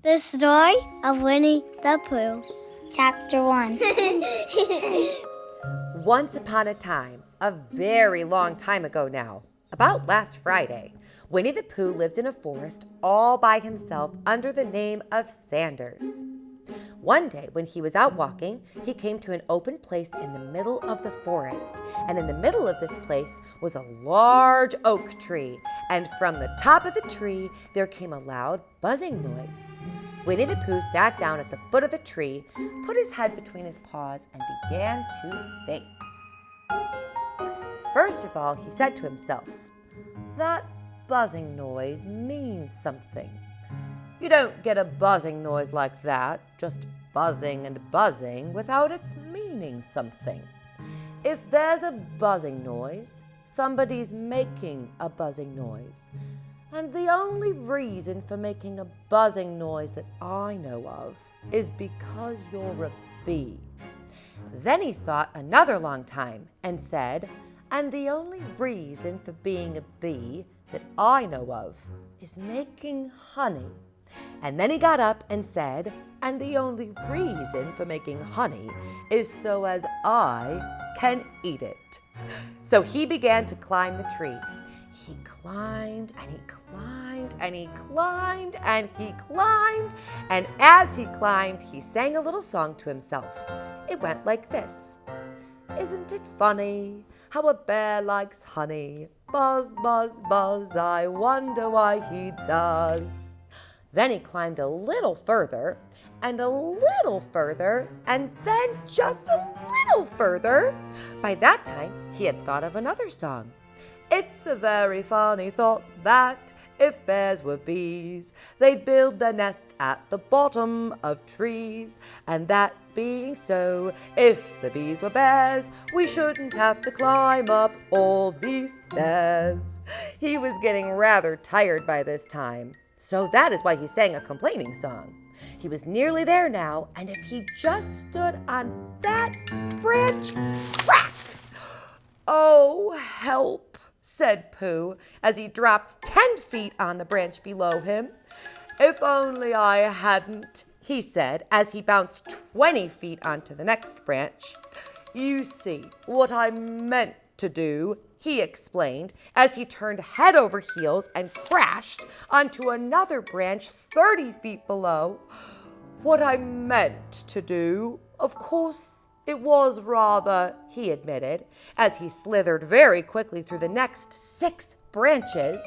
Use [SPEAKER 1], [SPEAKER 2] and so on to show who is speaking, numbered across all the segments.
[SPEAKER 1] The Story of Winnie the Pooh, Chapter 1.
[SPEAKER 2] Once upon a time, a very long time ago now, about last Friday, Winnie the Pooh lived in a forest all by himself under the name of Sanders. One day when he was out walking, he came to an open place in the middle of the forest, and in the middle of this place was a large oak tree, and from the top of the tree there came a loud buzzing noise. Winnie the Pooh sat down at the foot of the tree, put his head between his paws, and began to think. First of all, he said to himself, "That buzzing noise means something. You don't get a buzzing noise like that, just buzzing and buzzing, without its meaning something. If there's a buzzing noise, somebody's making a buzzing noise. And the only reason for making a buzzing noise that I know of is because you're a bee." Then he thought another long time and said, "And the only reason for being a bee that I know of is making honey." And then he got up and said, "And the only reason for making honey is so as I can eat it." So he began to climb the tree. He climbed and he climbed and he climbed and he climbed, and as he climbed, he sang a little song to himself. It went like this. "Isn't it funny how a bear likes honey? Buzz, buzz, buzz, I wonder why he does." Then he climbed a little further, and a little further, and then just a little further. By that time, he had thought of another song. "It's a very funny thought that if bears were bees, they'd build their nests at the bottom of trees. And that being so, if the bees were bears, we shouldn't have to climb up all these stairs." He was getting rather tired by this time, so that is why he sang a complaining song. He was nearly there now, and if he just stood on that branch, crack! "Oh, help," said Pooh, as he dropped 10 feet on the branch below him. "If only I hadn't," he said, as he bounced 20 feet onto the next branch. "You see, what I meant to do," he explained, as he turned head over heels and crashed onto another branch 30 feet below. "What I meant to do, of course, it was rather," he admitted, as he slithered very quickly through the next 6 branches.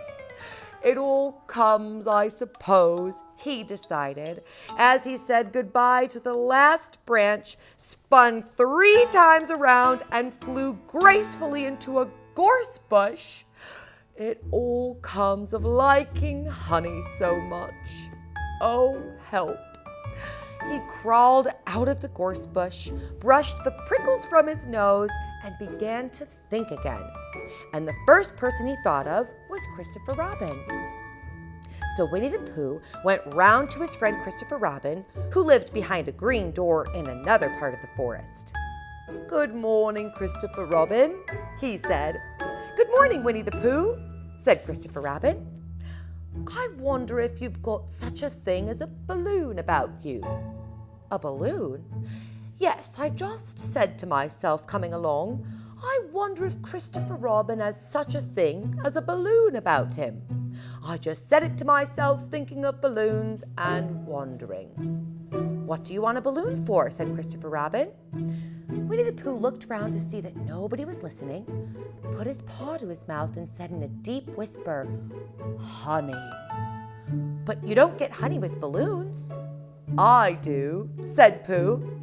[SPEAKER 2] "It all comes, I suppose," he decided, as he said goodbye to the last branch, spun 3 times around, and flew gracefully into a gorse bush. "It all comes of liking honey so much. Oh, help." He crawled out of the gorse bush, brushed the prickles from his nose, and began to think again. And the first person he thought of was Christopher Robin. So Winnie the Pooh went round to his friend Christopher Robin, who lived behind a green door in another part of the forest. "Good morning, Christopher Robin," he said. "Good morning, Winnie the Pooh," said Christopher Robin. "I wonder if you've got such a thing as a balloon about you." "A balloon?" "Yes, I just said to myself coming along, I wonder if Christopher Robin has such a thing as a balloon about him. I just said it to myself thinking of balloons and wondering." "What do you want a balloon for?" said Christopher Robin. Winnie the Pooh looked round to see that nobody was listening, put his paw to his mouth, and said in a deep whisper, "Honey." "But you don't get honey with balloons." "I do," said Pooh.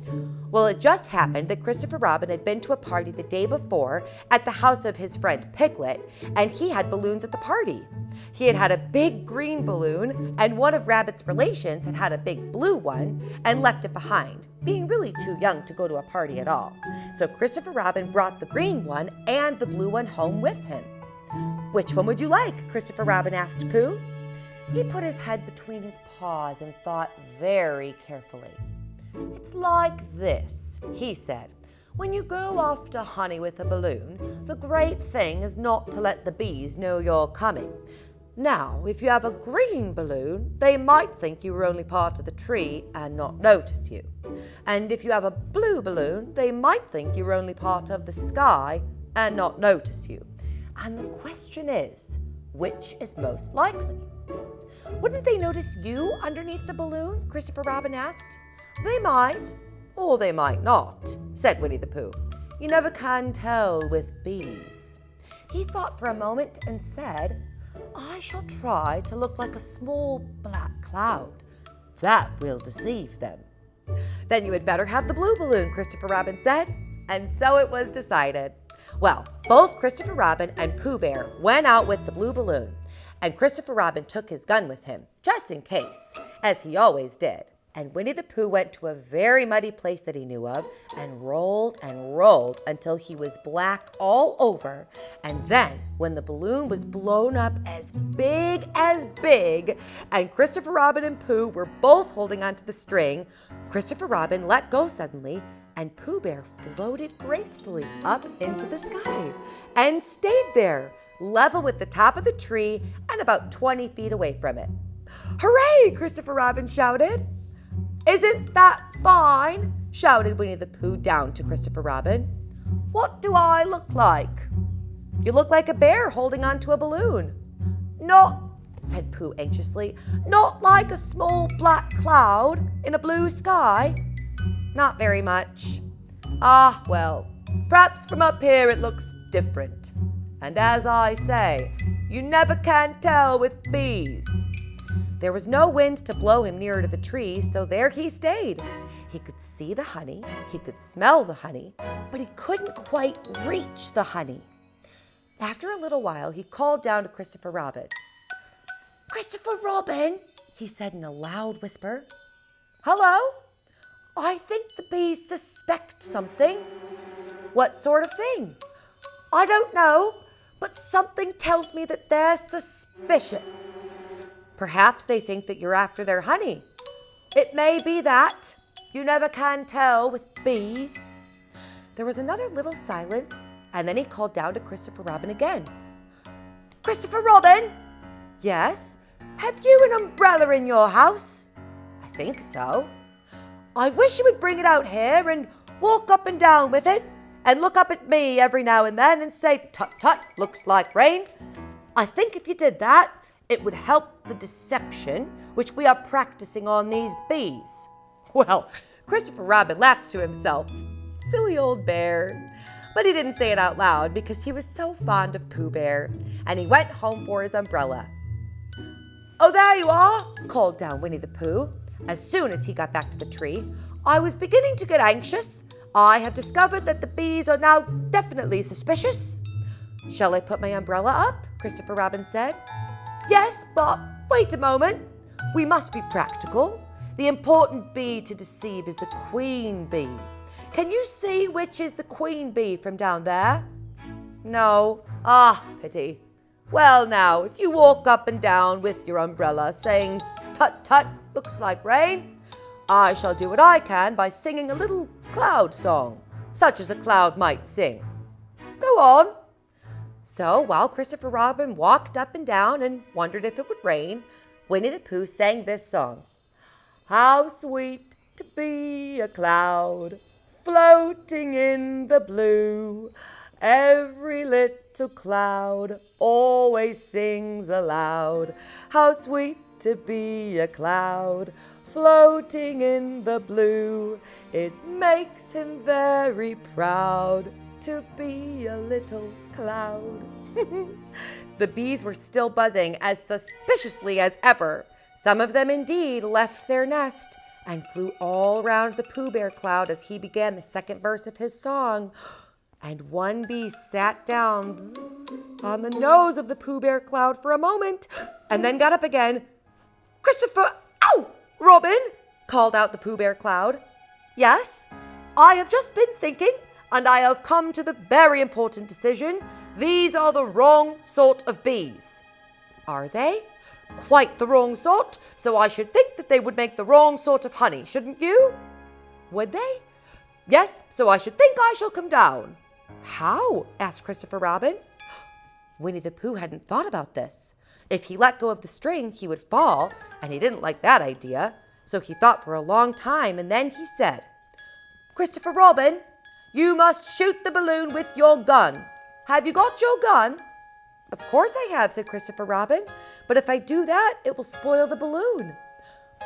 [SPEAKER 2] Well, it just happened that Christopher Robin had been to a party the day before at the house of his friend Piglet, and he had balloons at the party. He had had a big green balloon, and one of Rabbit's relations had had a big blue one and left it behind, being really too young to go to a party at all. So Christopher Robin brought the green one and the blue one home with him. "Which one would you like?" Christopher Robin asked Pooh. He put his head between his paws and thought very carefully. "It's like this," he said. "When you go after honey with a balloon, the great thing is not to let the bees know you're coming. Now, if you have a green balloon, they might think you were only part of the tree and not notice you. And if you have a blue balloon, they might think you were only part of the sky and not notice you. And the question is, which is most likely? Wouldn't they notice you underneath the balloon? Christopher Robin asked. They might, or they might not, said Winnie the Pooh. You never can tell with bees. He thought for a moment and said, I shall try to look like a small black cloud. That will deceive them. Then you had better have the blue balloon, Christopher Robin said. And so it was decided. Well, both Christopher Robin and Pooh Bear went out with the blue balloon, and Christopher Robin took his gun with him, just in case, as he always did. And Winnie the Pooh went to a very muddy place that he knew of and rolled until he was black all over. And then, when the balloon was blown up as big, and Christopher Robin and Pooh were both holding onto the string, Christopher Robin let go suddenly, and Pooh Bear floated gracefully up into the sky and stayed there, level with the top of the tree and about 20 feet away from it. Hooray! Christopher Robin shouted. Isn't that fine? Shouted Winnie the Pooh down to Christopher Robin. What do I look like? You look like a bear holding onto a balloon. Not, said Pooh anxiously, not like a small black cloud in a blue sky. Not very much. Ah, well, perhaps from up here it looks different. And as I say, you never can tell with bees. There was no wind to blow him nearer to the tree, so there he stayed. He could see the honey, he could smell the honey, but he couldn't quite reach the honey. After a little while, he called down to Christopher Robin. Christopher Robin, he said in a loud whisper. Hello? I think the bees suspect something. What sort of thing? I don't know, but something tells me that they're suspicious. Perhaps they think that you're after their honey. It may be that. You never can tell with bees. There was another little silence, and then he called down to Christopher Robin again. Christopher Robin? Yes? Have you an umbrella in your house? I think so. I wish you would bring it out here and walk up and down with it and look up at me every now and then and say, tut, tut, looks like rain. I think if you did that, it would help the deception which we are practicing on these bees. Well, Christopher Robin laughed to himself. Silly old bear. But he didn't say it out loud because he was so fond of Pooh Bear, and he went home for his umbrella. Oh, there you are, called down Winnie the Pooh. As soon as he got back to the tree, I was beginning to get anxious. I have discovered that the bees are now definitely suspicious. Shall I put my umbrella up? Christopher Robin said. Yes, but wait a moment. We must be practical. The important bee to deceive is the queen bee. Can you see which is the queen bee from down there? No. Ah, pity. Well now, if you walk up and down with your umbrella saying, tut tut, looks like rain, I shall do what I can by singing a little cloud song, such as a cloud might sing. Go on. So while Christopher Robin walked up and down and wondered if it would rain, Winnie the Pooh sang this song. How sweet to be a cloud floating in the blue. Every little cloud always sings aloud. How sweet to be a cloud floating in the blue. It makes him very proud to be a little cloud. The bees were still buzzing as suspiciously as ever. Some of them indeed left their nest and flew all around the Pooh Bear cloud as he began the second verse of his song. And one bee sat down on the nose of the Pooh Bear cloud for a moment and then got up again. Christopher, Robin, called out the Pooh Bear cloud. Yes, I have just been thinking, and I have come to the very important decision. These are the wrong sort of bees. Are they? Quite the wrong sort, so I should think that they would make the wrong sort of honey, shouldn't you? Would they? Yes, so I should think I shall come down. How? Asked Christopher Robin. Winnie the Pooh hadn't thought about this. If he let go of the string, he would fall, and he didn't like that idea. So he thought for a long time, and then he said, "Christopher Robin, you must shoot the balloon with your gun. Have you got your gun?" "Of course I have," said Christopher Robin. "But if I do that, it will spoil the balloon."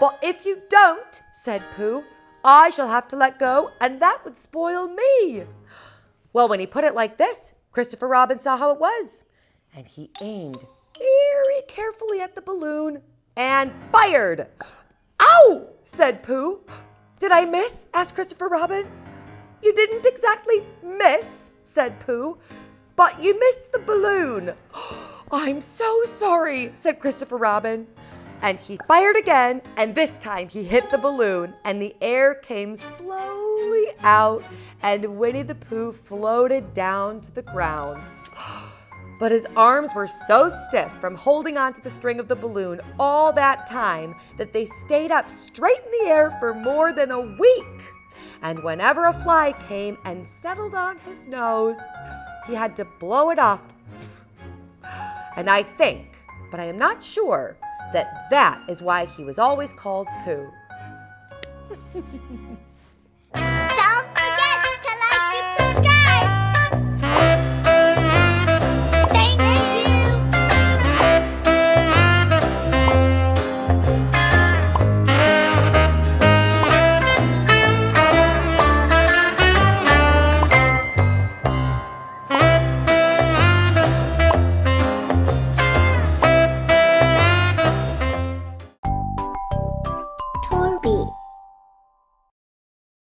[SPEAKER 2] "But if you don't," said Pooh, "I shall have to let go, and that would spoil me." Well, when he put it like this, Christopher Robin saw how it was, and he aimed very carefully at the balloon and fired. "Ow!" said Pooh. "Did I miss?" asked Christopher Robin. "You didn't exactly miss," said Pooh, "but you missed the balloon." "I'm so sorry," said Christopher Robin. And he fired again, and this time he hit the balloon, and the air came slowly out, and Winnie the Pooh floated down to the ground. But his arms were so stiff from holding onto the string of the balloon all that time that they stayed up straight in the air for more than a week. And whenever a fly came and settled on his nose, he had to blow it off. And I think, but I am not sure, that is why he was always called Pooh.